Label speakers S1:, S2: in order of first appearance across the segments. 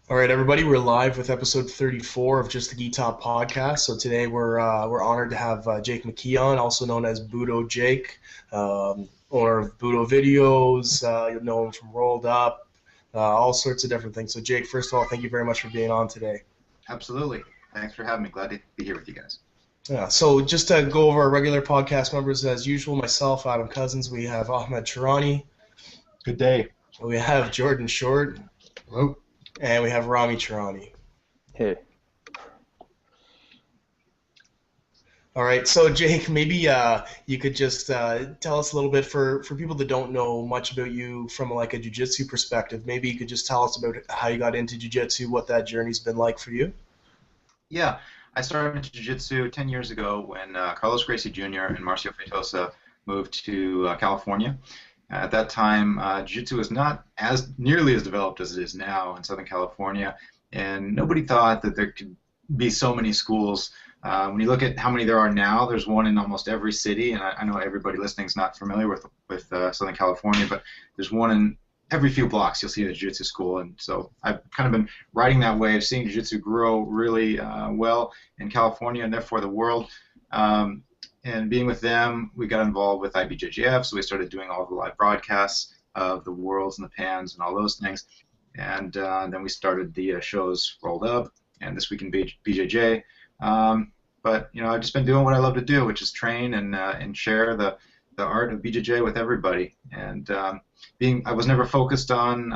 S1: All right, everybody, we're live with episode 34 of Just the Gi Top podcast. So today we're honored to have Jake McKee on, also known as Budo Jake, owner of Budo Videos. You'll know him from Rolled Up, all sorts of different things. So Jake, first of all, thank you very much for being on today.
S2: Absolutely. Thanks for having me. Glad to be here with you guys.
S1: Yeah, so just to go over our regular podcast members as usual, myself, Adam Cousins, we have Ahmed Chirani,
S3: Good day.
S1: we have Jordan Short,
S3: Hello.
S1: and we have Rami Chirani.
S4: Hey,
S1: All right, so Jake, maybe you could just tell us a little bit for people that don't know much about you from like a jiu-jitsu perspective. Maybe you could just tell us about how you got into jiu-jitsu, what that journey's been like for you.
S2: Yeah, I started Jiu-Jitsu 10 years ago when Carlos Gracie Jr. and Marcio Feitosa moved to California. At that time, Jiu-Jitsu was not as nearly as developed as it is now in Southern California, and nobody thought that there could be so many schools. When you look at how many there are now, there's one in almost every city, and I know everybody listening is not familiar with Southern California, but there's one in every few blocks. You'll see a jiu-jitsu school, and so I've kind of been riding that wave, seeing jiu-jitsu grow really well in California and therefore the world. And being with them, we got involved with IBJJF, so we started doing all the live broadcasts of the Worlds and the Pans and all those things. And then we started the shows Rolled Up and This Week in BJJ. But I've just been doing what I love to do, which is train and share the art of BJJ with everybody. And I was never focused on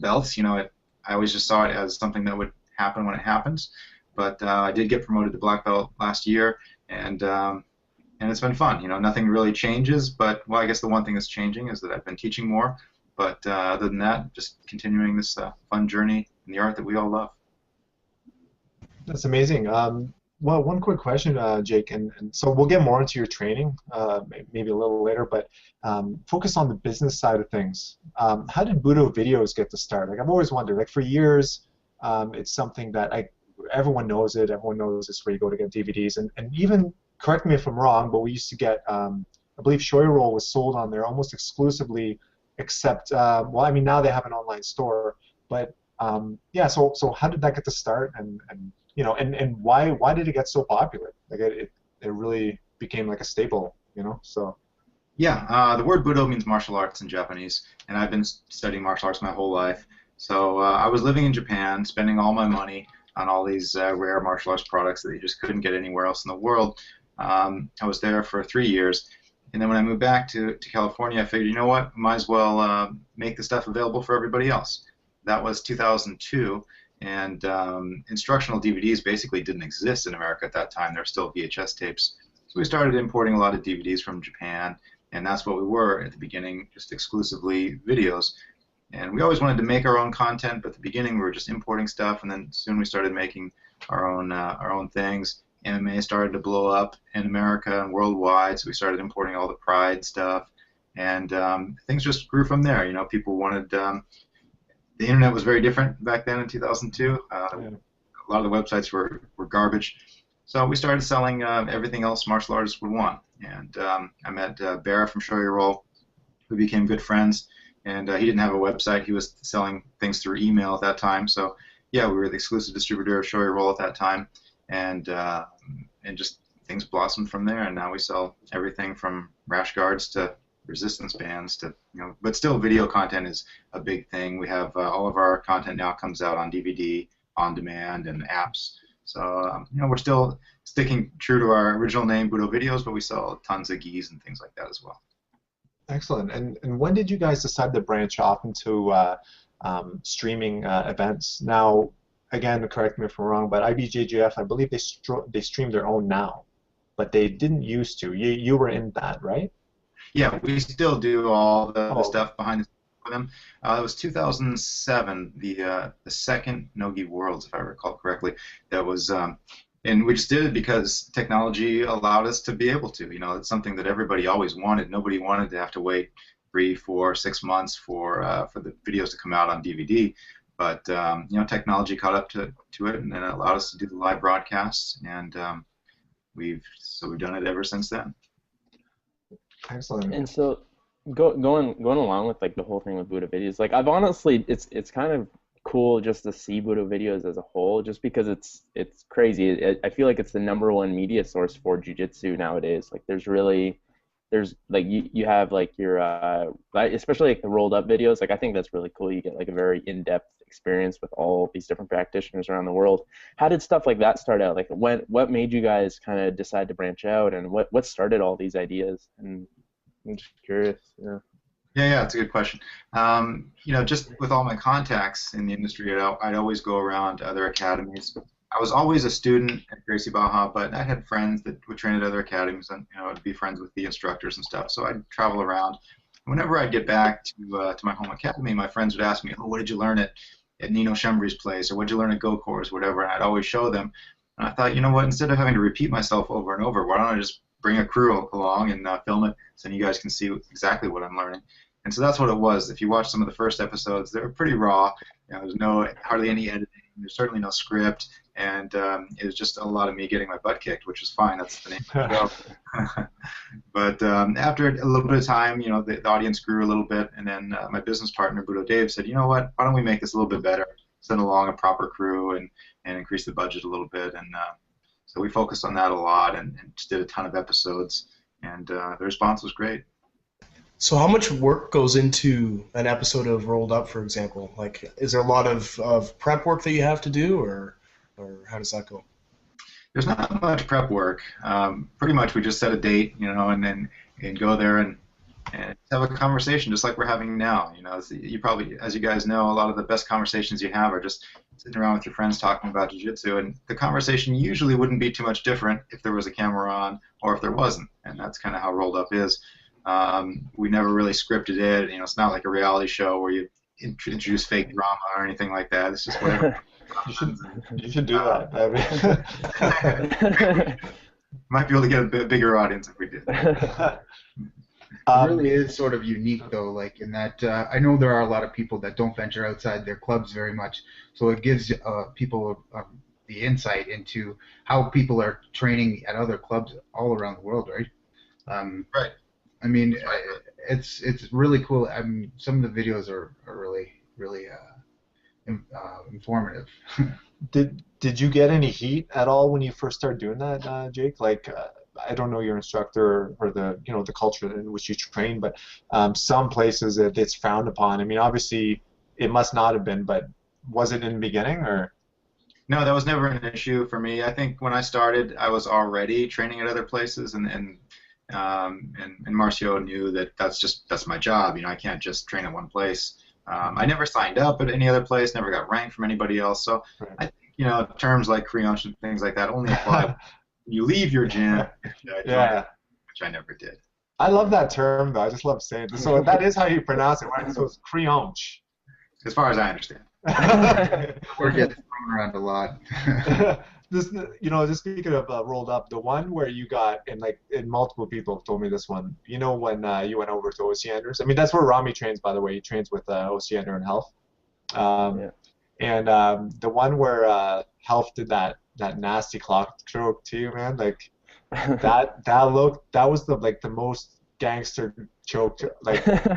S2: belts. I always just saw it as something that would happen when it happens. But I did get promoted to black belt last year, and it's been fun. Nothing really changes, but I guess the one thing that's changing is that I've been teaching more. But other than that, just continuing this fun journey in the art that we all love.
S3: That's amazing. Well, one quick question, Jake, and so we'll get more into your training maybe a little later, but focus on the business side of things. How did Budo Videos get to start? Like, I've always wondered. Like, for years, it's something that everyone knows it. Everyone knows it's where you go to get DVDs, and even, correct me if I'm wrong, but we used to get, I believe Shoyu Roll was sold on there almost exclusively, except, well, I mean, now they have an online store, but yeah, so how did that get to start, and why did it get so popular? Like it really became like a staple, so.
S2: Yeah, the word Budo means martial arts in Japanese, and I've been studying martial arts my whole life. So I was living in Japan, spending all my money on all these rare martial arts products that you just couldn't get anywhere else in the world. I was there for 3 years, and then when I moved back to California, I figured, you know what, might as well make the stuff available for everybody else. That was 2002, and instructional DVDs basically didn't exist in America at that time. There were still VHS tapes. So we started importing a lot of DVDs from Japan, and that's what we were at the beginning, just exclusively videos. And we always wanted to make our own content, but at the beginning we were just importing stuff, and then soon we started making our own things. MMA started to blow up in America and worldwide, so we started importing all the Pride stuff, and things just grew from there. People wanted. The internet was very different back then in 2002. A lot of the websites were garbage, so we started selling everything else martial artists would want. And I met Bear from Shoyu Roll, who became good friends. And he didn't have a website. He was selling things through email at that time. So yeah, we were the exclusive distributor of Shoyu Roll at that time, and just things blossomed from there. And now we sell everything from rash guards to resistance bands to but still video content is a big thing. We have all of our content now comes out on DVD, on demand, and apps. So we're still sticking true to our original name, Budo Videos, but we sell tons of gis and things like that as well.
S3: Excellent. And when did you guys decide to branch off into streaming events? Now, again, correct me if I'm wrong, but IBJJF, I believe they stream their own now, but they didn't used to. You were in that, right?
S2: Yeah, we still do all the stuff behind the scenes for them. It was 2007, the second Nogi Worlds, if I recall correctly. That was, and we just did it because technology allowed us to be able to. It's something that everybody always wanted. Nobody wanted to have to wait 3, 4, 6 months for the videos to come out on DVD. But technology caught up to it, and then it allowed us to do the live broadcasts, and we've done it ever since then.
S3: Excellent.
S4: and so going along with like the whole thing with Budo videos, like I've honestly, it's kind of cool just to see Budo videos as a whole, just because it's crazy. I feel like it's the #1 media source for jiu-jitsu nowadays. Like there's like you have like your especially like the rolled up videos. Like I think that's really cool. You get like a very in-depth experience with all these different practitioners around the world. How did stuff like that start out? Like what made you guys kind of decide to branch out, and what started all these ideas? And I'm just curious. Yeah.
S2: Yeah, it's a good question. Just with all my contacts in the industry, I'd always go around to other academies. I was always a student at Gracie Baja, but I had friends that would train at other academies, and I'd be friends with the instructors and stuff. So I'd travel around. Whenever I'd get back to my home academy, my friends would ask me, "Oh, what did you learn at Nino Schembry's place, or what did you learn at Gokor's, whatever?" And I'd always show them. And I thought, you know what? Instead of having to repeat myself over and over, why don't I just bring a crew along and film it so you guys can see exactly what I'm learning? And so that's what it was. If you watch some of the first episodes, they were pretty raw. There's hardly any editing. There's certainly no script, and it was just a lot of me getting my butt kicked, which is fine. That's the name of the show. But after a little bit of time, the audience grew a little bit, and then my business partner, Budo Dave, said, "You know what? Why don't we make this a little bit better? Send along a proper crew and increase the budget a little bit." And so we focused on that a lot and just did a ton of episodes, and the response was great.
S1: So how much work goes into an episode of Rolled Up, for example? Like, is there a lot of prep work that you have to do, or how does that go?
S2: There's not much prep work. Pretty much we just set a date, and go there and have a conversation just like we're having now. You probably, as you guys know, a lot of the best conversations you have are just sitting around with your friends talking about jiu-jitsu, and the conversation usually wouldn't be too much different if there was a camera on or if there wasn't, and that's kind of how Rolled Up is. We never really scripted it. It's not like a reality show where you introduce fake drama or anything like that. It's just whatever.
S3: You should do that.
S2: Might be able to get a bit bigger audience if we did.
S5: It really is sort of unique, though, like in that I know there are a lot of people that don't venture outside their clubs very much, so it gives people the insight into how people are training at other clubs all around the world, right?
S2: Right.
S5: I mean, it's really cool. I mean, some of the videos are really informative.
S3: Did you get any heat at all when you first started doing that, Jake? Like, I don't know your instructor or the the culture in which you train, but some places it's frowned upon. I mean, obviously, it must not have been, but was it in the beginning or?
S2: No, that was never an issue for me. I think when I started, I was already training at other places, and Marcio knew that that's my job. I can't just train at one place. I never signed up at any other place, never got ranked from anybody else. So
S3: right.
S2: I think terms like Creonch and things like that only apply when you leave your gym.
S3: Yeah.
S2: Which I never did.
S3: I love that term though. I just love saying it. So that is how you pronounce it, right? So it's Creonch.
S2: As far as I understand.
S5: Or gets thrown around a lot.
S3: Just speaking of Rolled Up, the one where you got, and multiple people have told me this one, when you went over to Oceander's. I mean, that's where Rami trains, by the way. He trains with Oceander and Health.
S4: Yeah.
S3: And the one where Health did that nasty clock stroke to you, man, like that was the most gangster choke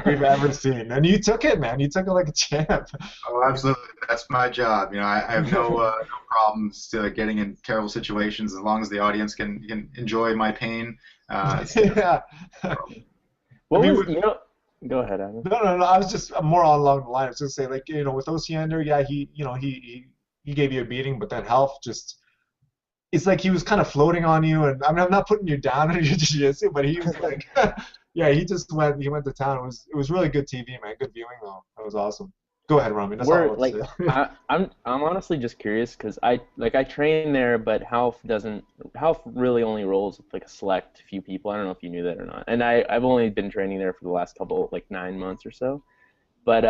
S3: we've ever seen, and you took it, man. You took it like a champ.
S2: Oh, absolutely. That's my job. I have no problems getting in terrible situations as long as the audience can enjoy my pain.
S3: Yeah.
S4: Go ahead, Adam.
S3: No. I was just more along the line. I was just saying, with Oceander, yeah, he gave you a beating, but then Health just. It's like he was kind of floating on you, and I mean, I'm not putting you down in your jiu-jitsu, but he was like, yeah, he went to town. It was really good TV, man. Good viewing though. That was awesome. Go ahead, Rami. That's all I want to say.
S4: I'm honestly just curious because I train there, but Health really only rolls with a select few people. I don't know if you knew that or not. And I've only been training there for the last couple 9 months or so, but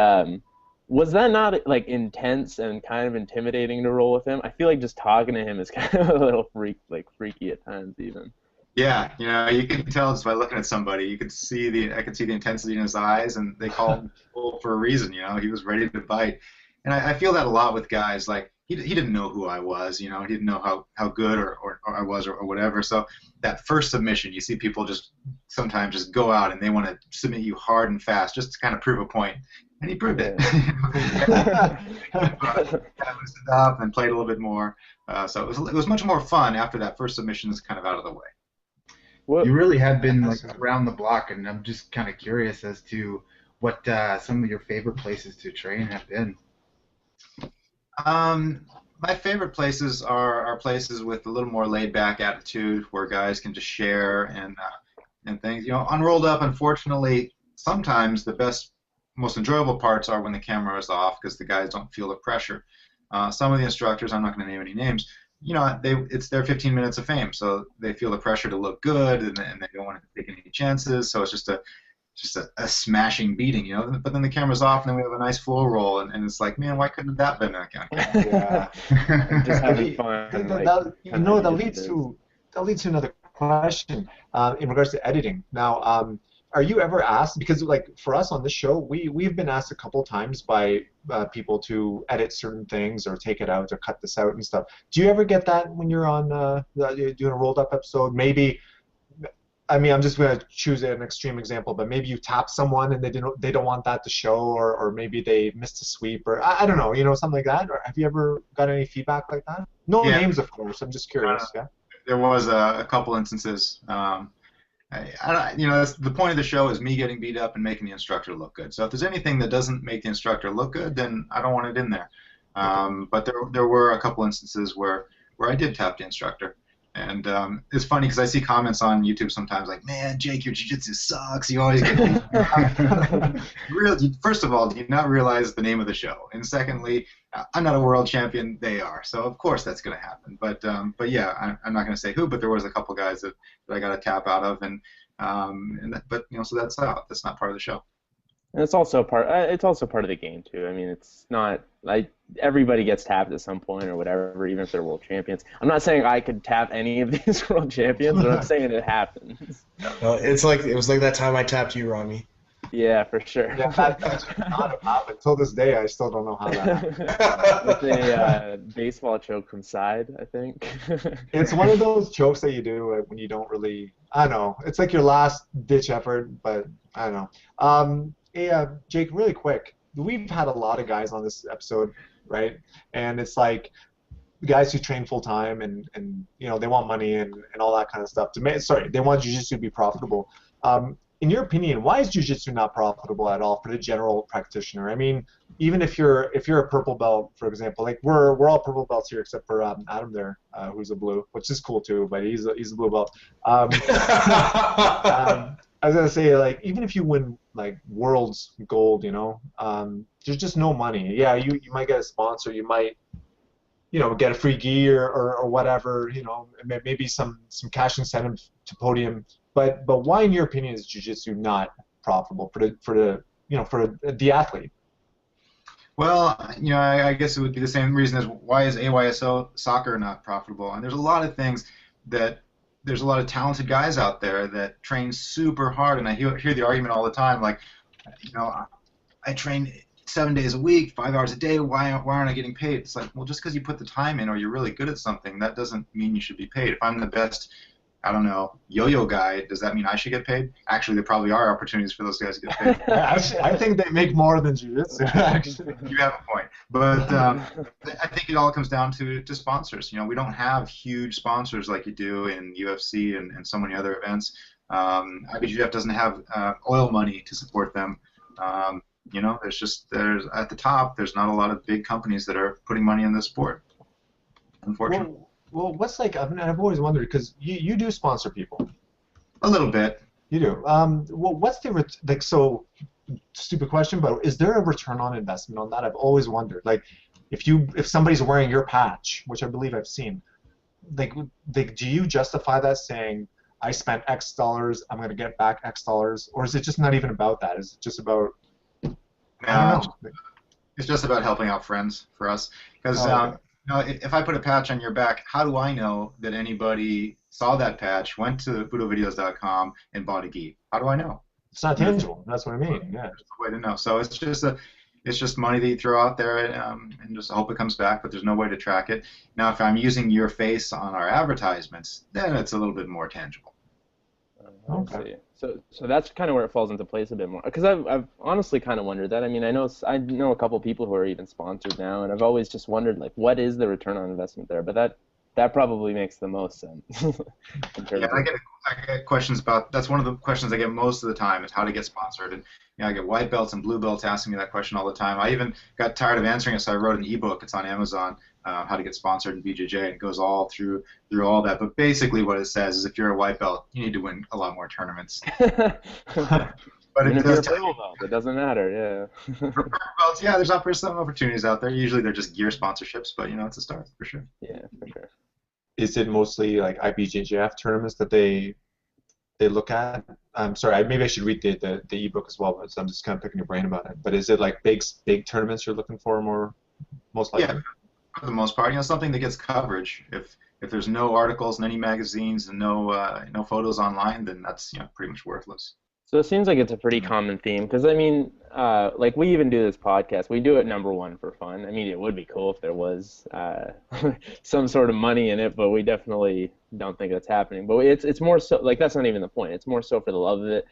S4: was that not intense and kind of intimidating to roll with him? I feel like just talking to him is kind of a little freaky at times even.
S2: Yeah, you can tell just by looking at somebody. I could see the intensity in his eyes, and they called him bull for a reason. He was ready to bite, and I feel that a lot with guys. Like he didn't know who I was. He didn't know how good or I was or whatever. So that first submission, you see people sometimes just go out and they want to submit you hard and fast just to kind of prove a point. and he proved it.
S4: Yeah.
S2: Kind of loosened up and played a little bit more. So it was much more fun after that first submission is kind of out of the way.
S4: What?
S5: You really have been like around the block, and I'm just kind of curious as to what some of your favorite places to train have been.
S2: My favorite places are places with a little more laid-back attitude, where guys can just share and things. You know, on Rolled Up, unfortunately, sometimes the best, most enjoyable parts are when the camera is off because the guys don't feel the pressure. Some of the instructors, I'm not going to name any names, you know, it's their 15 minutes of fame, so they feel the pressure to look good, and they don't want to take any chances. So it's just a smashing beating, you know. But then the camera's off, and then we have a nice flow roll, and it's like, man, why couldn't that been on camera?
S3: Yeah.
S4: Just having fun.
S3: That leads to another question in regards to editing. Now, are you ever asked, because like for us on this show, we've been asked a couple times by people to edit certain things or take it out or cut this out and stuff. Do you ever get that when you're on doing a Rolled Up episode? Maybe, I mean, I'm just going to choose an extreme example, but maybe you tap someone and they don't want that to show, or maybe they missed a sweep, or I don't know, you know, something like that. Or have you ever got any feedback like that? No names, of course. I'm just curious. Yeah.
S2: There was a couple instances. You know, the point of the show is me getting beat up and making the instructor look good. So if there's anything that doesn't make the instructor look good, then I don't want it in there. But there were a couple instances where I did tap the instructor. And it's funny because I see comments on YouTube sometimes like, man, Jake, your jiu-jitsu sucks. You always get First of all, do you not realize the name of the show? And secondly, I'm not a world champion. They are. So, of course, that's going to happen. But yeah, I'm not going to say who, but there was a couple guys that I got a tap out of. But, you know, so that's out. That's not part of the show.
S4: And it's also part of the game too. I mean, it's not like everybody gets tapped at some point or whatever, even if they're world champions. I'm not saying I could tap any of these world champions, but I'm saying it happens.
S1: No, it was like that time I tapped you, Rami.
S4: Yeah, for sure.
S3: Yeah, that's not happened. Until this day, I still don't know how that happened.
S4: With a baseball choke from side, I think.
S3: It's one of those chokes that you do when you don't really, I don't know. It's like your last ditch effort, but I don't know. Hey, Jake, really quick. We've had a lot of guys on this episode, right? And it's like guys who train full time and you know, they want money and all that kind of stuff. They want jiu-jitsu to be profitable. In your opinion, why is jiu-jitsu not profitable at all for the general practitioner? I mean, even if you're a purple belt, for example, like we're all purple belts here except for Adam there, who's a blue, which is cool too, but he's a blue belt. I was gonna say, like, even if you win like world's gold, you know, there's just no money. Yeah, you might get a sponsor, you might, you know, get a free gear or whatever, you know, maybe some cash incentive to podium. But why, in your opinion, is jiu-jitsu not profitable for the athlete?
S2: Well, you know, I guess it would be the same reason as why is AYSO soccer not profitable? And there's a lot of things that. There's a lot of talented guys out there that train super hard, and I hear the argument all the time, like, you know, I train 7 days a week, 5 hours a day. Why aren't I getting paid? It's like, well, just because you put the time in or you're really good at something, that doesn't mean you should be paid. If I'm the best, I don't know, yo-yo guy, does that mean I should get paid? Actually, there probably are opportunities for those guys to get paid.
S3: I think they make more than jiu-jitsu, actually.
S2: You have a point. But I think it all comes down to sponsors. You know, we don't have huge sponsors like you do in UFC and so many other events. IBJJF doesn't have oil money to support them. You know, there's at the top, there's not a lot of big companies that are putting money in this sport, unfortunately.
S3: Well, what's like? I've always wondered because you do sponsor people.
S2: A little bit.
S3: You do. Well, what's the like? So, stupid question, but is there a return on investment on that? I've always wondered. Like, if somebody's wearing your patch, which I believe I've seen, like do you justify that saying I spent X dollars, I'm gonna get back X dollars, or is it just not even about that? Is it just about? I don't know.
S2: It's just about helping out friends for us because. You know, if I put a patch on your back, how do I know that anybody saw that patch, went to budovideos.com, and bought a gi? How do I know?
S3: It's not tangible. That's what I mean. Yeah.
S2: There's a way to know. So it's just money that you throw out there and just hope it comes back, but there's no way to track it. Now, if I'm using your face on our advertisements, then it's a little bit more tangible.
S4: I
S3: Okay.
S4: see. So that's kind of where it falls into place a bit more. Because I've honestly kind of wondered that. I mean, I know a couple people who are even sponsored now, and I've always just wondered like, what is the return on investment there? But that probably makes the most sense in
S2: Yeah,
S4: terms of.
S2: I get questions about. That's one of the questions I get most of the time is how to get sponsored, and I get white belts and blue belts asking me that question all the time. I even got tired of answering it, so I wrote an ebook. It's on Amazon, how to get sponsored in BJJ, and it goes all through all that. But basically, what it says is if you're a white belt, you need to win a lot more tournaments. But
S4: Even
S2: it
S4: if you're
S2: does
S4: a
S2: tell
S4: purple
S2: you
S4: belt, it doesn't matter. Yeah.
S2: for purple belts, yeah, there's some opportunities out there. Usually they're just gear sponsorships, but it's a start for sure.
S4: Yeah, for sure.
S3: Is it mostly like IBJJF tournaments that they look at? I'm sorry, maybe I should read the ebook as well, so I'm just kind of picking your brain about it. But is it like big tournaments you're looking for more, most likely?
S2: Yeah, for the most part, something that gets coverage. If there's no articles in any magazines and no photos online, then that's pretty much worthless.
S4: So it seems like it's a pretty common theme because I mean, like we even do this podcast. We do it number one for fun. I mean, it would be cool if there was some sort of money in it, but we definitely don't think that's happening. But it's more so like that's not even the point. It's more so for the love of it.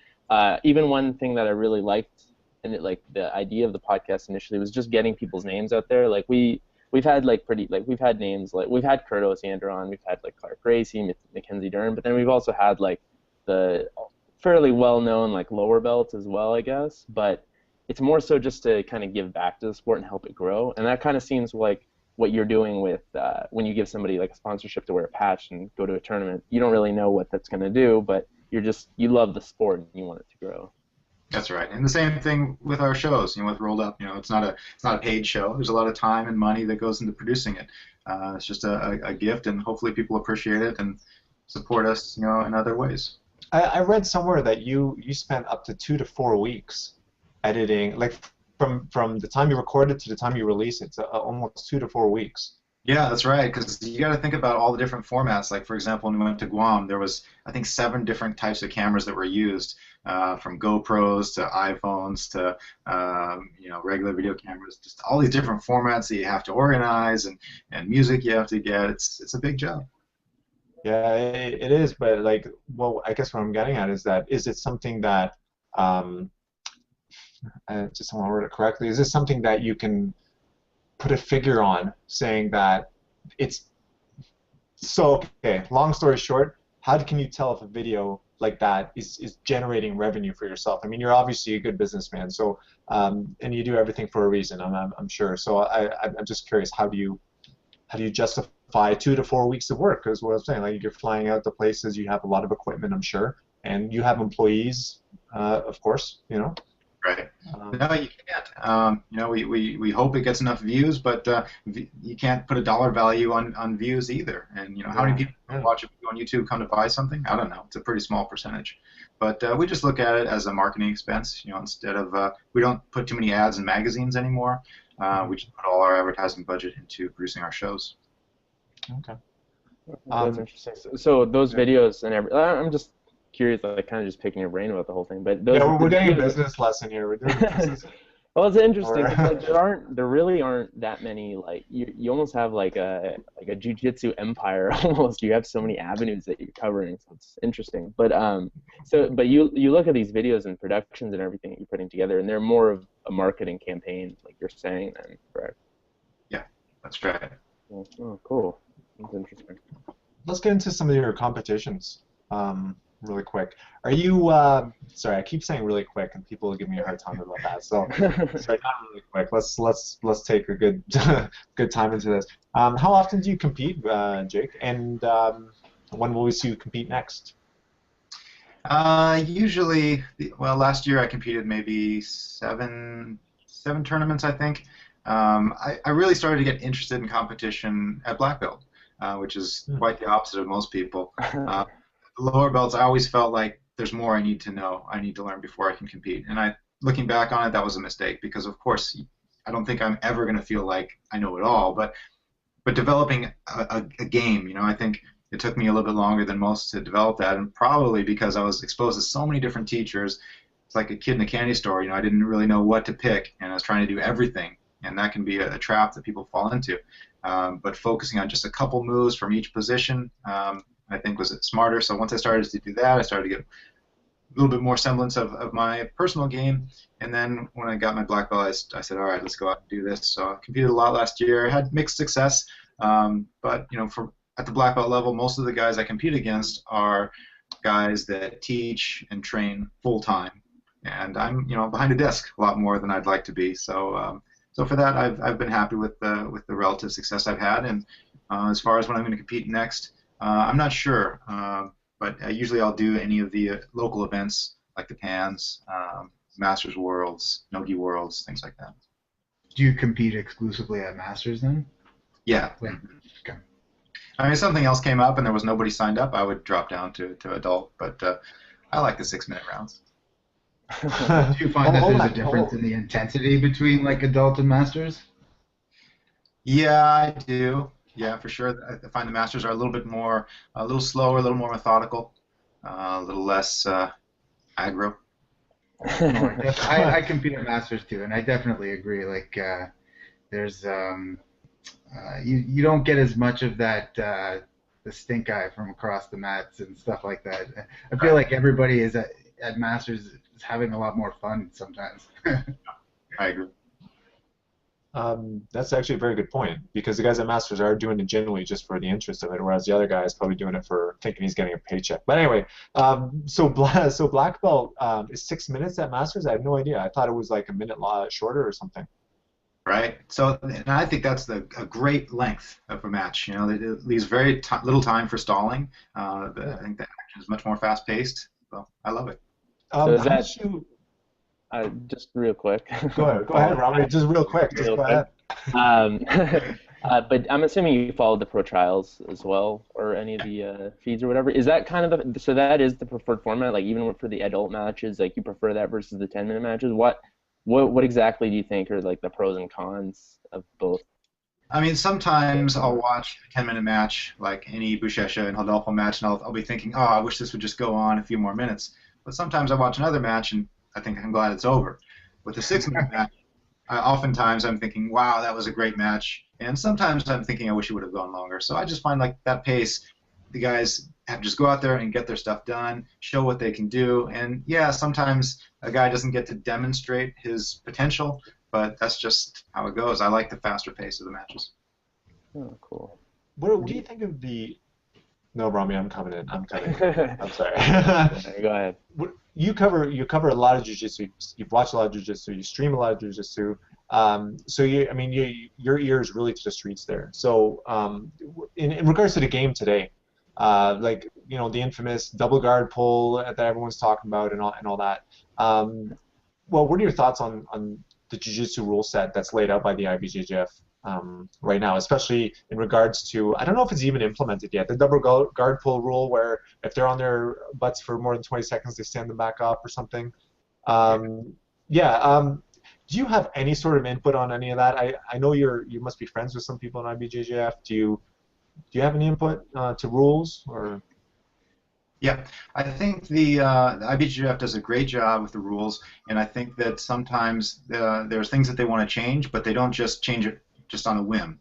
S4: Even one thing that I really liked and like the idea of the podcast initially was just getting people's names out there. Like we've had we've had names like we've had Kurt Osiander on, we've had like Clark Gracie, Mackenzie Dern, but then we've also had like the fairly well-known like lower belts as well, I guess. But it's more so just to kind of give back to the sport and help it grow. And that kind of seems like what you're doing with when you give somebody like a sponsorship to wear a patch and go to a tournament. You don't really know what that's going to do, but you love the sport and you want it to grow.
S2: That's right, and the same thing with our shows. With Rolled Up, it's not a paid show. There's a lot of time and money that goes into producing it. It's just a gift, and hopefully people appreciate it and support us, in other ways.
S3: I read somewhere that you spent up to 2 to 4 weeks editing, like from the time you record it to the time you release it, it's almost 2 to 4 weeks.
S2: Yeah, that's right, because you got to think about all the different formats. Like, for example, when we went to Guam, there was, I think, 7 different types of cameras that were used, from GoPros to iPhones to, regular video cameras, just all these different formats that you have to organize and music you have to get. It's a big job.
S3: Yeah, it is, but like, well, I guess what I'm getting at is it something that, I just want to word it correctly, is this something that you can put a figure on, saying that it's, so, okay, long story short, how can you tell if a video like that is generating revenue for yourself? I mean, you're obviously a good businessman, so, and you do everything for a reason, I'm sure, so I'm just curious, how do you justify 2 to 4 weeks of work? Is what I'm saying. Like, you're flying out to places, you have a lot of equipment, I'm sure, and you have employees, of course,
S2: Right. No, you can't. We hope it gets enough views, but you can't put a dollar value on views either. And how many people watch a video on YouTube come to buy something? I don't know. It's a pretty small percentage. But we just look at it as a marketing expense. Instead of we don't put too many ads in magazines anymore. We just put all our advertising budget into producing our shows.
S3: Okay.
S4: That's interesting. So those videos and I'm just curious, like kind of just picking your brain about the whole thing. But those,
S3: we're doing a business lesson here. We're doing business.
S4: Well, it's interesting because like, there really aren't that many, like you almost have like a jiu-jitsu empire almost. You have so many avenues that you're covering, so it's interesting. But but you look at these videos and productions and everything that you're putting together, and they're more of a marketing campaign, like you're saying, then, correct?
S2: Yeah, that's right.
S4: Oh, cool. That's interesting.
S3: Let's get into some of your competitions. Really quick. Are you? Sorry, I keep saying really quick, and people give me a hard time about that. So, sorry, not really quick. Let's take a good good time into this. How often do you compete, Jake? And when will we see you compete next?
S2: Usually, well, last year I competed maybe seven tournaments, I think. I really started to get interested in competition at black belt, which is quite the opposite of most people. The lower belts, I always felt like there's more I need to know, I need to learn before I can compete. And looking back on it, that was a mistake because, of course, I don't think I'm ever going to feel like I know it all. But developing a game, I think it took me a little bit longer than most to develop that, and probably because I was exposed to so many different teachers. It's like a kid in a candy store. I didn't really know what to pick, and I was trying to do everything, and that can be a trap that people fall into. But focusing on just a couple moves from each position, I think was smarter. So once I started to do that, I started to get a little bit more semblance of my personal game. And then when I got my black belt, I said, all right, let's go out and do this. So I competed a lot last year. I had mixed success, but at the black belt level, most of the guys I compete against are guys that teach and train full time, and I'm behind a desk a lot more than I'd like to be. So so for that, I've been happy with the relative success I've had. And as far as when I'm going to compete next, I'm not sure, but usually I'll do any of the local events like the Pans, Masters Worlds, Nogi Worlds, things like that.
S5: Do you compete exclusively at Masters then?
S2: Yeah.
S5: Okay.
S2: I mean, if something else came up and there was nobody signed up, I would drop down to adult, but I like the 6-minute rounds.
S5: Do you find that there's a difference in the intensity between like adult and Masters?
S2: Yeah, I do. Yeah, for sure. I find the Masters are a little slower, a little more methodical, a little less aggro.
S5: I compete at Masters too, and I definitely agree. Like, there's you don't get as much of that the stink eye from across the mats and stuff like that. I feel like everybody is at Masters is having a lot more fun sometimes.
S2: I agree.
S3: That's actually a very good point, because the guys at Masters are doing it genuinely just for the interest of it, whereas the other guy is probably doing it for thinking he's getting a paycheck. But anyway, so black belt is 6 minutes at Masters? I had no idea. I thought it was like a minute shorter or something.
S2: Right. So, and I think that's a great length of a match. It leaves very little time for stalling. I think the action is much more fast-paced. So I love it.
S4: So is that just real quick?
S3: Go ahead, Robert. Just real quick. Just go ahead.
S4: But I'm assuming you followed the pro trials as well, or any of the feeds or whatever. Is that kind of so that is the preferred format? Like even for the adult matches, like you prefer that versus the 10-minute matches? What exactly do you think are like the pros and cons of both?
S2: I mean, sometimes I'll watch a 10-minute match, like any Bushesha and Haldolfo match, and I'll be thinking, oh, I wish this would just go on a few more minutes. But sometimes I watch another match, and I think I'm glad it's over. With the 6-minute match, oftentimes I'm thinking, wow, that was a great match. And sometimes I'm thinking I wish it would have gone longer. So I just find like that pace, the guys have to just go out there and get their stuff done, show what they can do. And yeah, sometimes a guy doesn't get to demonstrate his potential, but that's just how it goes. I like the faster pace of the matches.
S4: Oh, cool.
S3: What do you think of the... No, Rami, I'm coming in. I'm sorry.
S4: Go ahead.
S3: You cover a lot of jiu-jitsu. You've watched a lot of jiu-jitsu. You stream a lot of jiu-jitsu. So your ear is really to the streets there. So in regards to the game today, like the infamous double guard pull that everyone's talking about and all that. Well, what are your thoughts on the jiu-jitsu rule set that's laid out by the IBJJF right now, especially in regards to, I don't know if it's even implemented yet, the double guard pull rule, where if they're on their butts for more than 20 seconds, they stand them back up or something. Do you have any sort of input on any of that? I know you must be friends with some people in IBJJF. Do you have any input to rules or?
S2: Yeah, I think the IBJJF does a great job with the rules, and I think that sometimes there's things that they want to change, but they don't just change it just on a whim.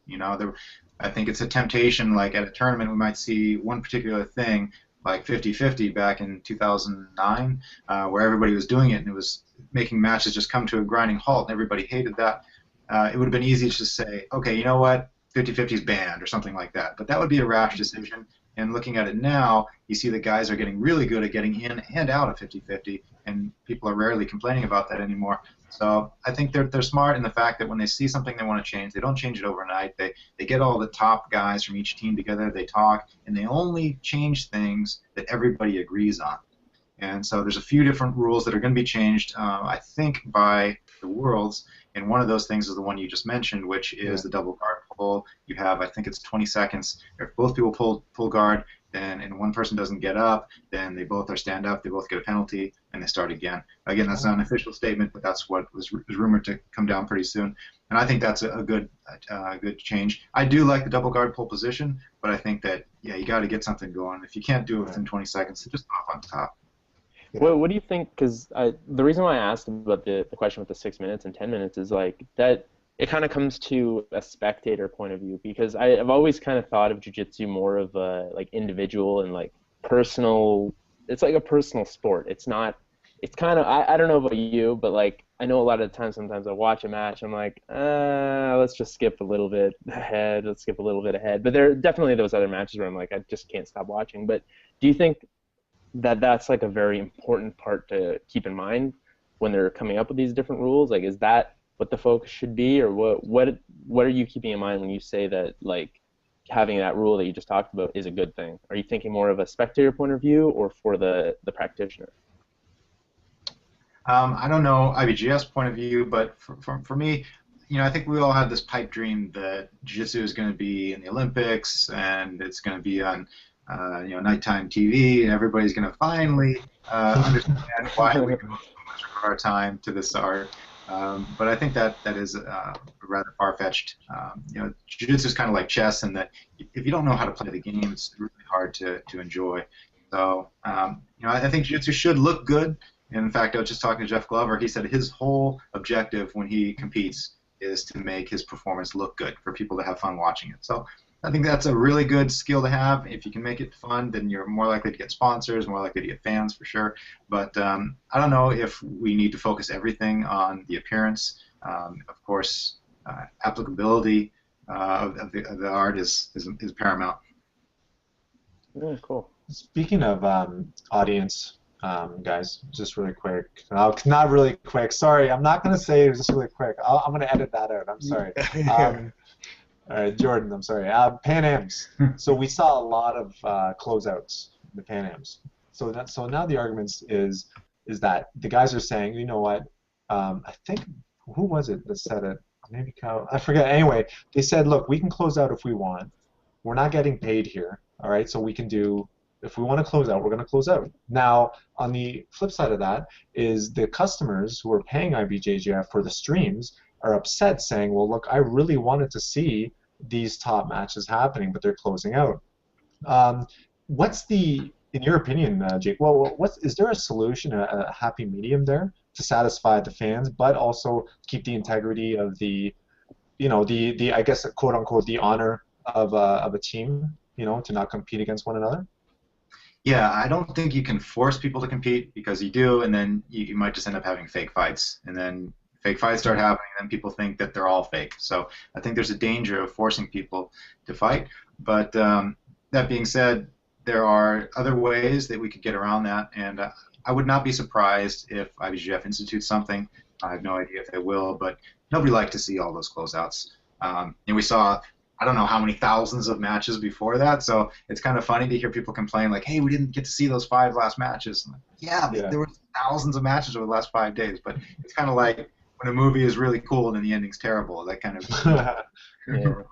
S2: I think it's a temptation, like at a tournament we might see one particular thing, like 50-50 back in 2009, where everybody was doing it and it was making matches just come to a grinding halt, and everybody hated that. It would have been easy to just say, okay, you know what, 50-50 is banned or something like that, but that would be a rash decision. And looking at it now, you see the guys are getting really good at getting in and out of 50-50, and people are rarely complaining about that anymore. So I think they're smart in the fact that when they see something they want to change, they don't change it overnight. They get all the top guys from each team together, they talk, and they only change things that everybody agrees on. And so there's a few different rules that are going to be changed, I think, by the Worlds. And one of those things is the one you just mentioned, which is the double guard pull. You have, I think it's 20 seconds. If both people pull guard, then and one person doesn't get up, then they both stand up, they both get a penalty, and they start again. Again, that's not an official statement, but that's what was rumored to come down pretty soon. And I think that's a good change. I do like the double guard pull position, but I think that, yeah, you got to get something going. If you can't do it within 20 seconds, just off on top.
S4: What do you think? Because the reason why I asked about the question with the 6 minutes and 10 minutes is like that it kind of comes to a spectator point of view, because I've always kind of thought of jiu-jitsu more of a like individual and like personal. It's like a personal sport. It's not. It's kind of, I don't know about you, but like I know a lot of the times sometimes I watch a match, I'm like, let's just skip a little bit ahead. Let's skip a little bit ahead. But there are definitely those other matches where I'm like, I just can't stop watching. But do you think that that's like a very important part to keep in mind when they're coming up with these different rules? Like, is that what the focus should be, or what are you keeping in mind when you say that like having that rule that you just talked about is a good thing? Are you thinking more of a spectator point of view or for the practitioner?
S2: I don't know IBGS point of view, but for me, I think we all have this pipe dream that Jiu-Jitsu is going to be in the Olympics and it's going to be on nighttime TV, and everybody's going to finally understand why we devote so much of our time to this art. But I think that is rather far-fetched. Jiu-Jitsu is kind of like chess, in that if you don't know how to play the game, it's really hard to enjoy. So I think Jiu-Jitsu should look good. And in fact, I was just talking to Jeff Glover. He said his whole objective when he competes is to make his performance look good, for people to have fun watching it. So I think that's a really good skill to have. If you can make it fun, then you're more likely to get sponsors, more likely to get fans for sure. But I don't know if we need to focus everything on the appearance. Of course, applicability of the art is paramount.
S4: Yeah, cool.
S3: Speaking of audience, guys, just really quick. Not really quick. Sorry, I'm not going to say it was just really quick. I'm going to edit that out. I'm sorry. All right, Jordan, I'm sorry. Pan Ams. So we saw a lot of closeouts in the Pan Ams. So now the argument is that the guys are saying, you know what? I think, who was it that said it? Maybe Kyle. I forget. Anyway, they said, look, we can close out if we want. We're not getting paid here. All right, so we can do. If we want to close out, we're going to close out. Now, on the flip side of that is the customers who are paying IBJJF for the streams are upset, saying, well, look, I really wanted to see these top matches happening, but they're closing out. What's in your opinion, Jake, well, is there a solution, a happy medium there to satisfy the fans, but also keep the integrity of the I guess, quote unquote, the honor of a team, to not compete against one another?
S2: Yeah, I don't think you can force people to compete, because you do, and then you might just end up having fake fights, and then fake fights start happening, and then people think that they're all fake. So I think there's a danger of forcing people to fight. But that being said, there are other ways that we could get around that, and I would not be surprised if IBJJF institutes something. I have no idea if they will, but nobody liked to see all those closeouts. And we saw, I don't know how many thousands of matches before that, so it's kind of funny to hear people complain like, hey, we didn't get to see those 5 last matches. Like, yeah, there were thousands of matches over the last 5 days, but it's kind of like when a movie is really cool and then the ending's terrible. That kind of ruins the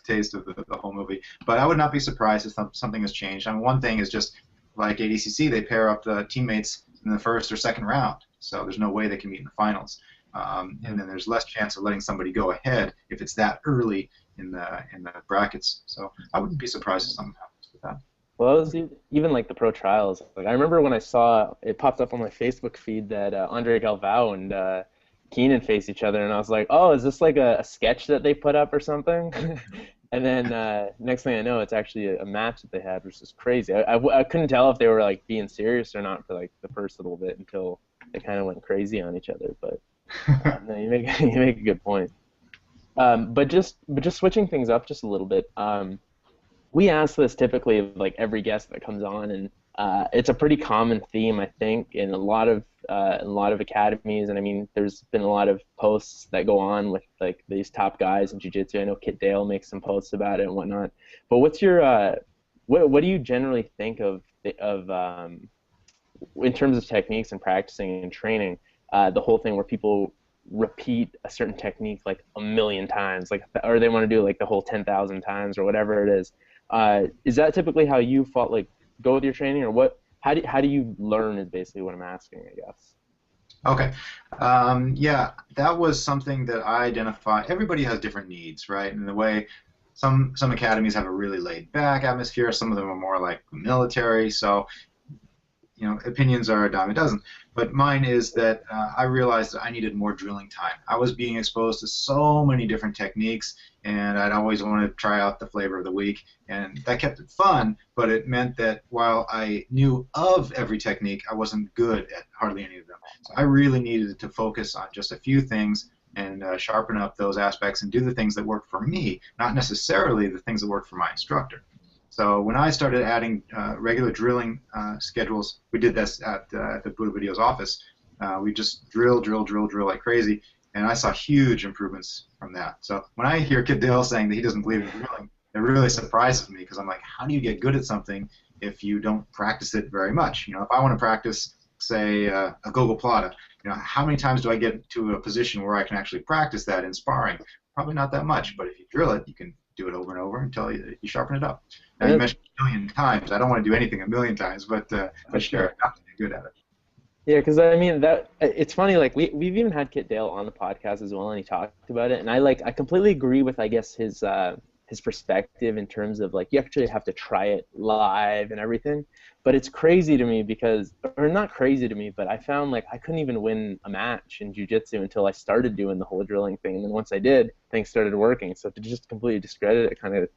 S2: taste of the whole movie. But I would not be surprised if something has changed. I mean, one thing is just like ADCC, they pair up the teammates in the first or second round, so there's no way they can meet in the finals. And then there's less chance of letting somebody go ahead if it's that early in the brackets. So I wouldn't be surprised if something happens with that.
S4: Well, it was even like the pro trials. Like, I remember when I saw it popped up on my Facebook feed that Andre Galvao and Keenan face each other, and I was like, oh, is this like a sketch that they put up or something? And then next thing I know, it's actually a match that they had, which is crazy. I couldn't tell if they were like being serious or not for like the first little bit until they kind of went crazy on each other. But no, you make a good point. But just switching things up just a little bit. We ask this typically of like every guest that comes on, and it's a pretty common theme, I think, in a lot of academies. And I mean, there's been a lot of posts that go on with like these top guys in jiu-jitsu. I know Kit Dale makes some posts about it and whatnot. But what's your what do you generally think of in terms of techniques and practicing and training? The whole thing where people repeat a certain technique like a million times, like, or they want to do like the whole 10,000 times or whatever it is. Is that typically how you go with your training, or what? How do you learn is basically what I'm asking, I guess.
S2: Okay. Yeah, that was something that I identified. Everybody has different needs, right? And the way some academies have a really laid back atmosphere, some of them are more like military. So opinions are a dime a dozen. But mine is that I realized that I needed more drilling time. I was being exposed to so many different techniques, and I'd always want to try out the flavor of the week, and that kept it fun, but it meant that while I knew of every technique, I wasn't good at hardly any of them. So I really needed to focus on just a few things and sharpen up those aspects and do the things that work for me, not necessarily the things that work for my instructor. So when I started adding regular drilling schedules, we did this at the Budo Videos office. We just drill like crazy, and I saw huge improvements from that. So when I hear Kip Dale saying that he doesn't believe in drilling, it really surprises me, because I'm like, how do you get good at something if you don't practice it very much? If I want to practice, say, a gogoplata, how many times do I get to a position where I can actually practice that in sparring? Probably not that much, but if you drill it, you can do it over and over until you sharpen it up. Now, you mentioned a million times. I don't want to do anything a million times, but sure, enough to be good at it.
S4: Yeah, because I mean it's funny. Like we've even had Kit Dale on the podcast as well, and he talked about it, and I completely agree with, I guess, his perspective in terms of, like, you actually have to try it live and everything. But it's crazy to me because, or not crazy to me, but I found like I couldn't even win a match in jiu-jitsu until I started doing the whole drilling thing, and then once I did, things started working. So to just completely discredit it kind of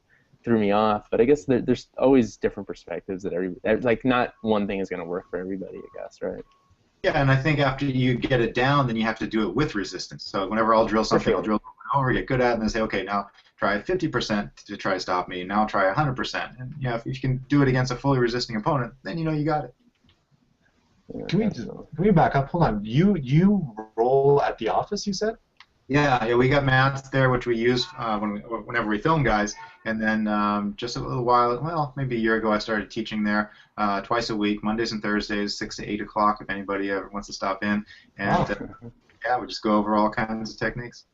S4: threw me off. But I guess there's always different perspectives that like not one thing is going to work for everybody, I guess, right?
S2: Yeah, and I think after you get it down, then you have to do it with resistance. So whenever I'll drill something, I'll drill over and over, get good at it, and then say, okay, now try 50% to try to stop me. Now try 100%. And if you can do it against a fully resisting opponent, then you got it.
S4: Yeah,
S3: Can we back up? Hold on. You roll at the office, you said?
S2: Yeah, we got mats there, which we use whenever we film guys. And then just a little while, well, maybe a year ago, I started teaching there twice a week, Mondays and Thursdays, 6 to 8 o'clock, if anybody ever wants to stop in. And yeah, we just go over all kinds of techniques.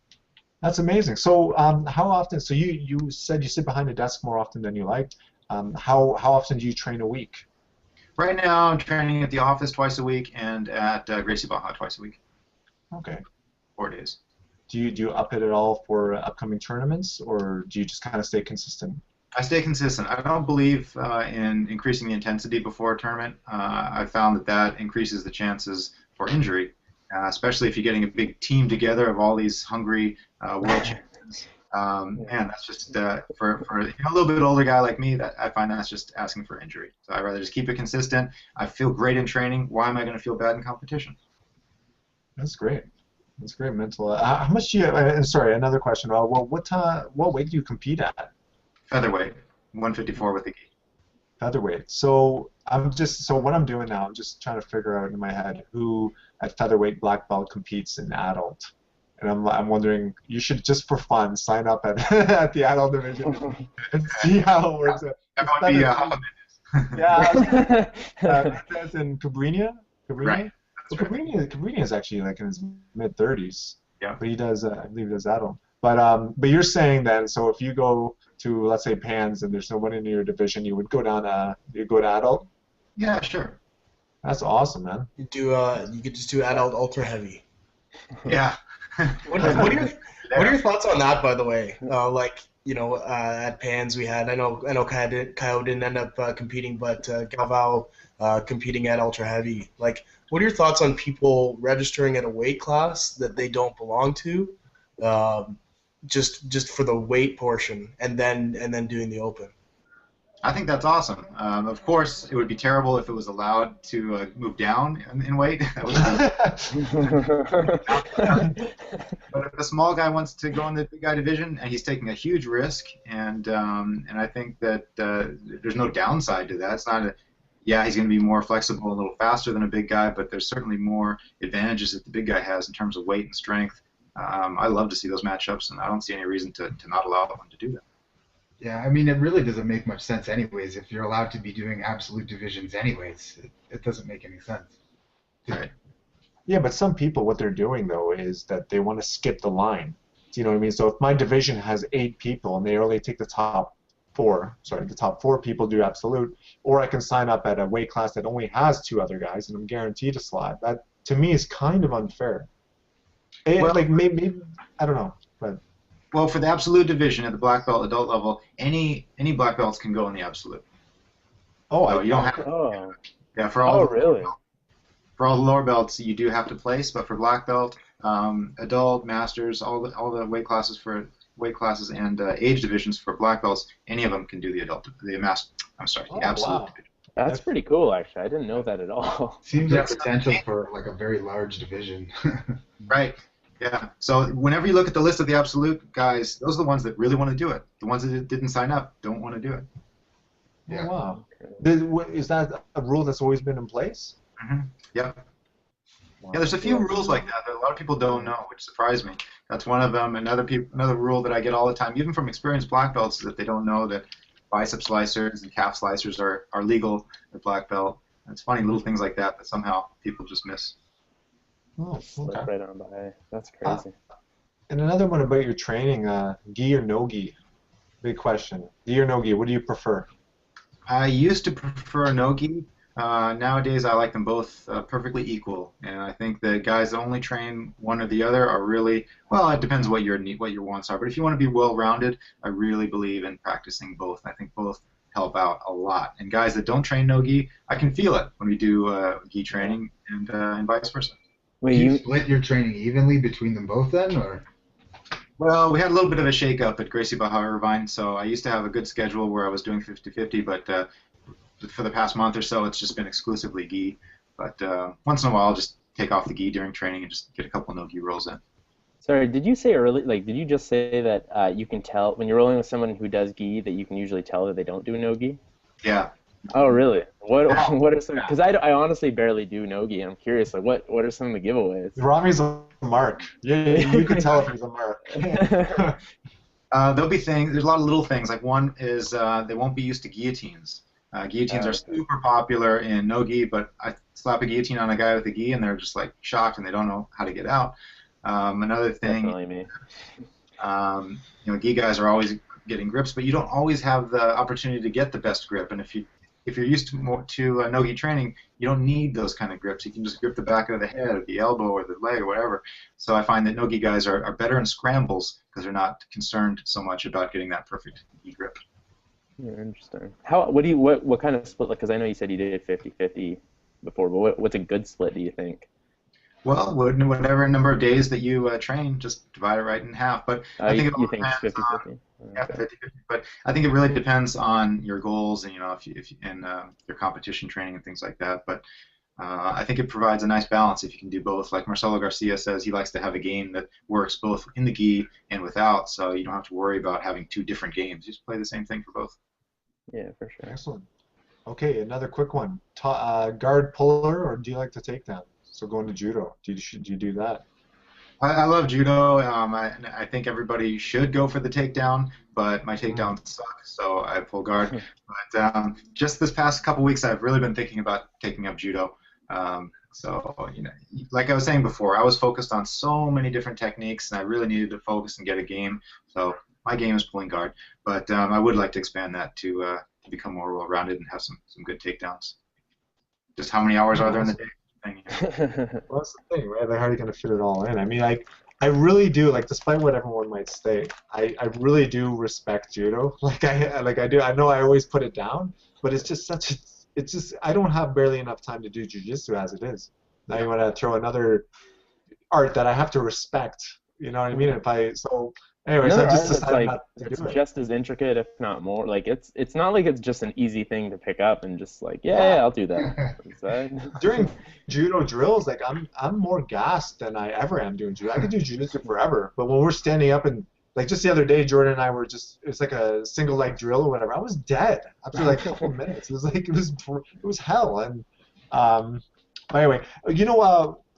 S3: That's amazing. So how often? So you said you sit behind a desk more often than you like. How often do you train a week?
S2: Right now, I'm training at the office twice a week and at Gracie Baja twice a week.
S3: Okay.
S2: 4 days.
S3: Do you up it at all for upcoming tournaments, or do you just kind of stay consistent?
S2: I stay consistent. I don't believe in increasing the intensity before a tournament. I found that increases the chances for injury, especially if you're getting a big team together of all these hungry world champions. And that's just for a little bit older guy like me, that I find that's just asking for injury. So I'd rather just keep it consistent. I feel great in training. Why am I going to feel bad in competition?
S3: That's great. That's great mental. How much do you? And sorry, another question. What weight do you compete at?
S2: Featherweight, 154 with the gi.
S3: Featherweight. So what I'm doing now, I'm just trying to figure out in my head who at featherweight black belt competes in adult, and I'm wondering, you should just for fun sign up at at the adult division and see how it works.
S2: That might be
S3: yeah, that's in Cabrini.
S2: Right.
S3: Well, Cabrini is actually like in his mid-30s.
S2: Yeah.
S3: But he does, I believe he does adult. But you're saying then, so if you go to, let's say, Pans and there's nobody in your division, you would go down, you go to adult?
S2: Yeah, sure.
S3: That's awesome, man.
S1: You could just do adult ultra heavy.
S2: Yeah.
S1: What are your thoughts on that, by the way? At Pans we had, I know Kyle didn't end up competing, but Galvao competing at ultra heavy. Like, what are your thoughts on people registering at a weight class that they don't belong to, just for the weight portion, and then doing the open?
S2: I think that's awesome. Of course, it would be terrible if it was allowed to move down in weight. But if a small guy wants to go in the big guy division, and he's taking a huge risk, and I think that there's no downside to that. It's not he's going to be more flexible, a little faster than a big guy, but there's certainly more advantages that the big guy has in terms of weight and strength. I love to see those matchups, and I don't see any reason to not allow them to do that.
S5: Yeah, I mean, it really doesn't make much sense anyways. If you're allowed to be doing absolute divisions anyways, it doesn't make any sense.
S2: Right.
S3: Yeah, but some people, what they're doing, though, is that they want to skip the line. Do you know what I mean? So if my division has 8 people and they only take the top 4 people do absolute, or I can sign up at a weight class that only has 2 other guys and I'm guaranteed a slot. That, to me, is kind of unfair.
S2: Well,
S3: like maybe I don't know, but.
S2: Well, for the absolute division at the black belt adult level, any black belts can go in the absolute.
S3: Oh,
S2: so you don't have. Yeah, for all
S4: Oh,
S2: the
S4: really?
S2: for all the lower belts, you do have to place, but for black belt, adult, masters, all the weight classes and age divisions for black belts, any of them can do the
S3: Oh,
S2: absolute
S3: wow.
S2: division.
S4: That's
S3: That's
S4: pretty cool, actually. I didn't know that at all.
S5: Seems
S2: Yeah,
S5: like potential for like a very large division.
S2: right. Yeah. So whenever you look at the list of the absolute guys, those are the ones that really want to do it. The ones that didn't sign up don't want to do it.
S3: Oh,
S5: Yeah.
S3: wow.
S4: Okay.
S3: Is that a rule that's always been in place?
S2: Yep.
S3: Wow.
S2: Yeah, there's a few rules like that a lot of people don't know, which surprised me. That's one of them. Another rule that I get all the time, even from experienced black belts, is that they don't know that bicep slicers and calf slicers are legal at black belt. And it's funny, little things like that that somehow people just miss.
S3: Oh,
S4: Slip
S3: okay.
S4: right on by. That's crazy.
S3: And another one about your training, gi or no gi? Big question. Gi or no gi? What do you prefer?
S2: I used to prefer no-gi. Nowadays, I like them both perfectly equal, and I think the guys that only train one or the other are really well. It depends what your wants are, but if you want to be well-rounded, I really believe in practicing both. I think both help out a lot. And guys that don't train no-gi, I can feel it when we do gi training, and vice versa.
S4: Wait,
S5: Do you
S4: you
S5: split your training evenly between them both then, or?
S2: Well, we had a little bit of a shake-up at Gracie Barra Irvine, so I used to have a good schedule where I was doing 50-50, but for the past month or so, it's just been exclusively gi. But once in a while, I'll just take off the gi during training and just get a couple no-gi rolls in.
S4: sorry, did you say early like did you just say that you can tell when you're rolling with someone who does gi that you can usually tell that they don't do no gi?
S2: Yeah.
S4: Oh, really? What
S3: Yeah.
S4: what are some? Because I honestly barely do no-gi. I'm curious, like what are some of the giveaways?
S3: Rami's a mark. You can tell if he's a mark.
S2: There'll be things. There's a lot of little things. Like one is they won't be used to guillotines. Guillotines are
S4: Okay.
S2: super popular in no gi, but I slap a guillotine on a guy with a gi, and they're just like shocked, and they don't know how to get out. Another thing,
S4: Definitely me.
S2: gi guys are always getting grips, but you don't always have the opportunity to get the best grip. And if you're used to more to no gi training, you don't need those kind of grips. You can just grip the back of the head, or the elbow, or the leg, or whatever. So I find that no gi guys are better in scrambles because they're not concerned so much about getting that perfect gi grip.
S4: Yeah, interesting. What kind of split? Like, because I know you said you did 50-50 before, but what's a good split? Do you think?
S2: Well, whatever number of days that you train, just divide it right in half. But I think it all
S4: You think it's
S2: depends
S4: 50-50?
S2: yeah,
S4: Okay.
S2: 50-50. But I think it really depends on your goals and if you, and your competition training and things like that. But I think it provides a nice balance if you can do both. Like Marcelo Garcia says, he likes to have a game that works both in the gi and without, so you don't have to worry about having two different games. You just play the same thing for both.
S4: Yeah, for sure.
S3: Excellent. Okay, another quick one. Guard puller, or do you like to take down? So going to judo, do you do that?
S2: I love judo. I think everybody should go for the takedown, but my takedowns suck, so I pull guard. But just this past couple weeks, I've really been thinking about taking up judo. So, like I was saying before, I was focused on so many different techniques, and I really needed to focus and get a game. So my game is pulling guard, but I would like to expand that to become more well-rounded and have some good takedowns. Just how many hours are there in the day?
S3: Well, that's the thing, right? Like, how are you going to fit it all in? I mean, I really do, like, despite what everyone might say, I really do respect judo. Like I do. I know I always put it down, but it's just I don't have barely enough time to do jiu-jitsu as it is. Now you want to throw another art that I have to respect. You know what I mean? Anyways,
S4: Another
S3: I just
S4: art that's
S3: decided
S4: like
S3: not to
S4: it's
S3: do it.
S4: just as intricate, if not more. Like it's not like it's just an easy thing to pick up and just like yeah, I'll do that. Is that-
S3: During judo drills, like I'm more gassed than I ever am doing judo. I could do jiu-jitsu forever, but when we're standing up and like just the other day, Jordan and I were it's like a single leg drill or whatever. I was dead after like a couple of minutes. It was like it was hell. And but anyway,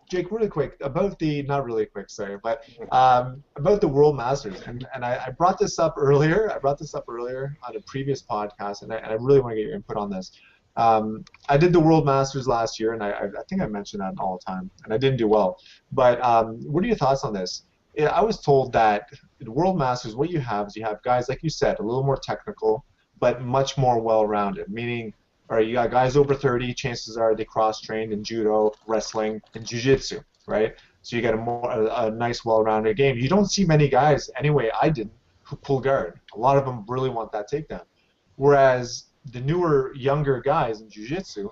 S3: Jake, really quick about not really quick, sorry, but about the World Masters, and I brought this up earlier. I brought this up earlier on a previous podcast, and I really want to get your input on this. I did the World Masters last year, and I think I mentioned that all the time, and I didn't do well. But what are your thoughts on this? I was told that the World Masters, what you have is you have guys, like you said, a little more technical, but much more well-rounded, meaning, all right, you got guys over 30, chances are they cross-trained in judo, wrestling, and jiu-jitsu, right? So you get a nice, well-rounded game. You don't see many guys, anyway, I didn't, who pull guard. A lot of them really want that takedown. Whereas the newer, younger guys in jiu-jitsu,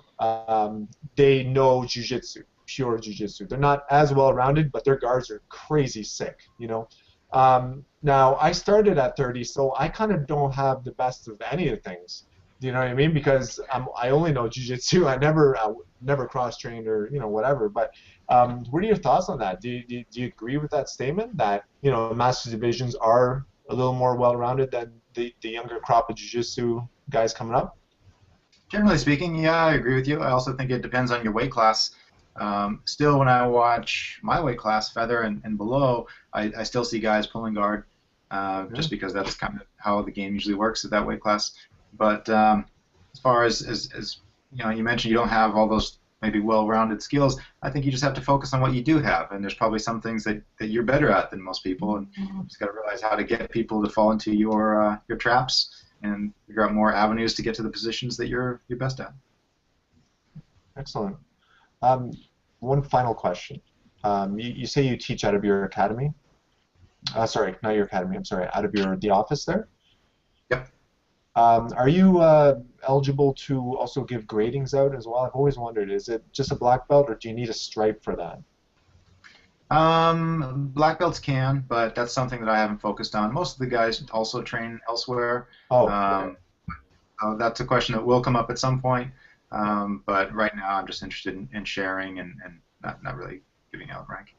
S3: they know jiu-jitsu, pure jiu-jitsu. They're not as well-rounded, but their guards are crazy sick, you know. Now, I started at 30, so I kind of don't have the best of any of the things. Do you know what I mean? Because I only know jiu-jitsu. I never cross-trained or, you know, whatever. But what are your thoughts on that? Do you agree with that statement that, you know, master divisions are a little more well-rounded than the younger crop of jiu-jitsu guys coming up?
S2: Generally speaking, yeah, I agree with you. I also think it depends on your weight class. Still, when I watch my weight class, feather and below, I still see guys pulling guard, just because that's kind of how the game usually works at that weight class. But as far as you know, you mentioned you don't have all those maybe well-rounded skills. I think you just have to focus on what you do have, and there's probably some things that you're better at than most people, and you just got to realize how to get people to fall into your traps and figure out more avenues to get to the positions that you're best at.
S3: Excellent. One final question. You say you teach out of your academy? Sorry, not your academy. I'm sorry, out of the office there?
S2: Yep.
S3: Are you eligible to also give gradings out as well? I've always wondered, is it just a black belt or do you need a stripe for that?
S2: Black belts can, but that's something that I haven't focused on. Most of the guys also train elsewhere.
S3: Oh,
S2: that's a question that will come up at some point. But right now I'm just interested in sharing and not really giving out rank.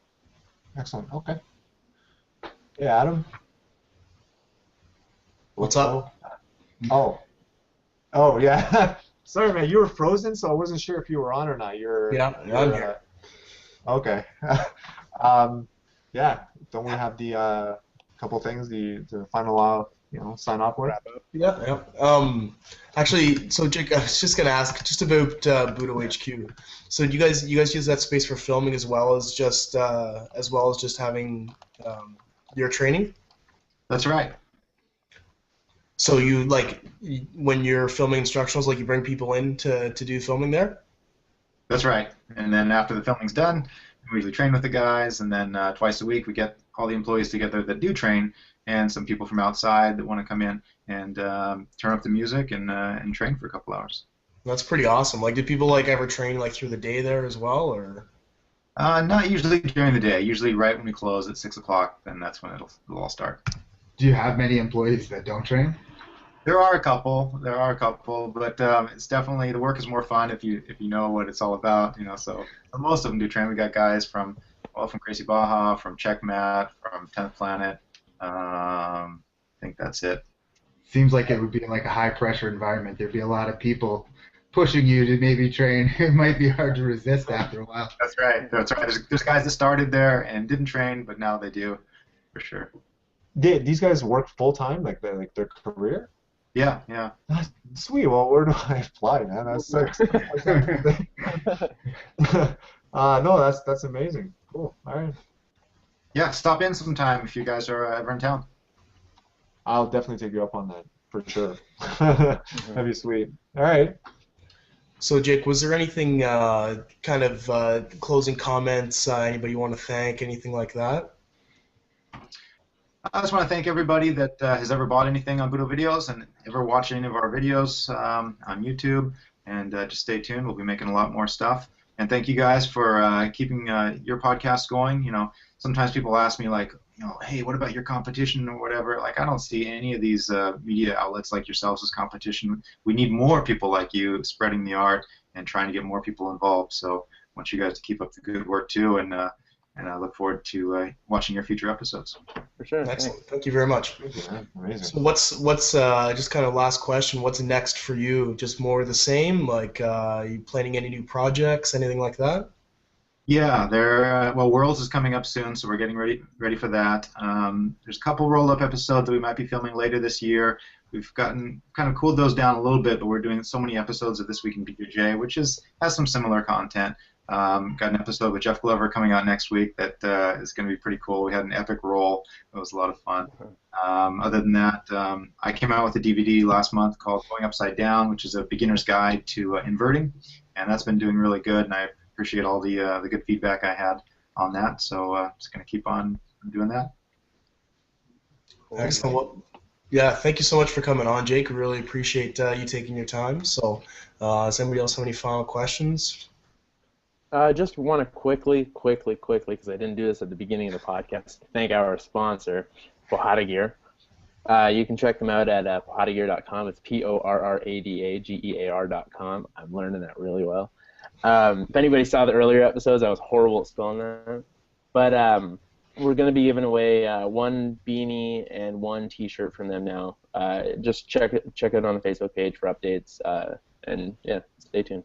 S3: excellent. Okay. Yeah, Adam?
S1: What's up?
S3: Oh. Oh, yeah. Sorry, man. You were frozen, so I wasn't sure if you were on or not.
S1: Yeah, I'm here.
S3: Okay. Yeah. Don't we have the couple things, the final sign off word?
S1: Yeah. Actually, so Jake, I was just gonna ask just about Budo HQ. So do you guys use that space for filming as well as just having your training?
S2: That's right.
S1: So when you're filming instructionals, like you bring people in to do filming there?
S2: That's right. And then after the filming's done, we usually train with the guys, and then twice a week we get all the employees together that do train, and some people from outside that want to come in and turn up the music and train for a couple hours.
S1: That's pretty awesome. Like, do people ever train through the day there as well, or?
S2: Not usually during the day. Usually right when we close at 6 o'clock, then that's when it'll all start.
S5: Do you have many employees that don't train?
S2: There are a couple, but it's definitely, the work is more fun if you know what it's all about, so most of them do train. We got guys from Gracie Baja, from Checkmat, from 10th Planet. I think that's it.
S5: Seems like it would be like a high pressure environment. There'd be a lot of people pushing you to maybe train. It might be hard to resist after a while.
S2: That's right. There's guys that started there and didn't train, but now they do, for sure.
S3: These guys work full time, like their career?
S2: Yeah.
S3: That's sweet. Well, where do I apply, man? That's sucks. No, that's amazing. Cool. All right.
S2: Yeah, stop in sometime if you guys are ever in town.
S3: I'll definitely take you up on that for sure. That'd be sweet. All right.
S1: So, Jake, was there anything closing comments? Anybody you want to thank? Anything like that?
S2: I just want to thank everybody that has ever bought anything on Budo Videos and ever watched any of our videos on YouTube. And just stay tuned. We'll be making a lot more stuff. And thank you guys for keeping your podcast going. Sometimes people ask me hey, what about your competition or whatever? I don't see any of these media outlets like yourselves as competition. We need more people like you spreading the art and trying to get more people involved. So I want you guys to keep up the good work too, and I look forward to watching your future episodes.
S4: For sure.
S1: Excellent. Thank you very much.
S3: Yeah, amazing.
S1: So what's just kind of last question? What's next for you? Just more of the same? Are you planning any new projects? Anything like that?
S2: Yeah, Worlds is coming up soon, so we're getting ready for that. There's a couple roll-up episodes that we might be filming later this year. We've kind of cooled those down a little bit, but we're doing so many episodes of This Week in BJJ, which has some similar content. Got an episode with Jeff Glover coming out next week that is going to be pretty cool. We had an epic roll. It was a lot of fun. Other than that, I came out with a DVD last month called Going Upside Down, which is a beginner's guide to inverting, and that's been doing really good, and I appreciate all the good feedback I had on that. So just going to keep on doing that.
S1: Excellent. Yeah, thank you so much for coming on, Jake. We really appreciate you taking your time. So, does anybody else have any final questions?
S4: Just want to quickly, because I didn't do this at the beginning of the podcast, thank our sponsor, Pohada Gear. You can check them out at pohadagear.com. It's PORRADAGEAR.com. I'm learning that really well. If anybody saw the earlier episodes, I was horrible at spelling that. But we're going to be giving away one beanie and one T-shirt from them now. Just check it on the Facebook page for updates. And yeah, stay tuned.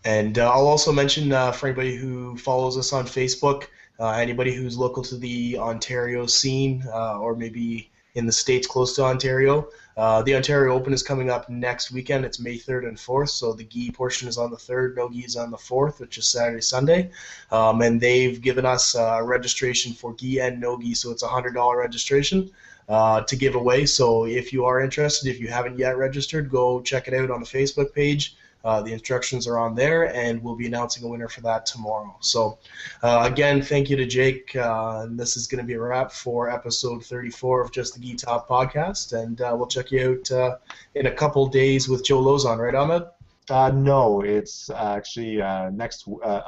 S1: And I'll also mention for anybody who follows us on Facebook, anybody who's local to the Ontario scene or maybe in the states close to Ontario, the Ontario Open is coming up next weekend. It's May 3rd and 4th, so the gi portion is on the 3rd, no gi is on the 4th, which is Saturday, Sunday. And they've given us registration for gi and no gi, so it's a $100 registration to give away. So if you are interested, if you haven't yet registered, go check it out on the Facebook page. The instructions are on there, and we'll be announcing a winner for that tomorrow. So, again, thank you to Jake. And this is going to be a wrap for episode 34 of Just the Gi Top podcast, and we'll check you out in a couple days with Joe Lozon, right, Ahmed?
S3: No, it's actually a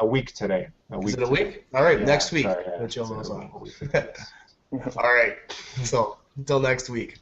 S3: week today.
S1: Is it a week? All right,
S3: Yeah,
S1: next week
S3: sorry, yeah,
S1: with Joe
S3: it's a
S1: Lozon.
S3: week.
S1: All right, so until next week.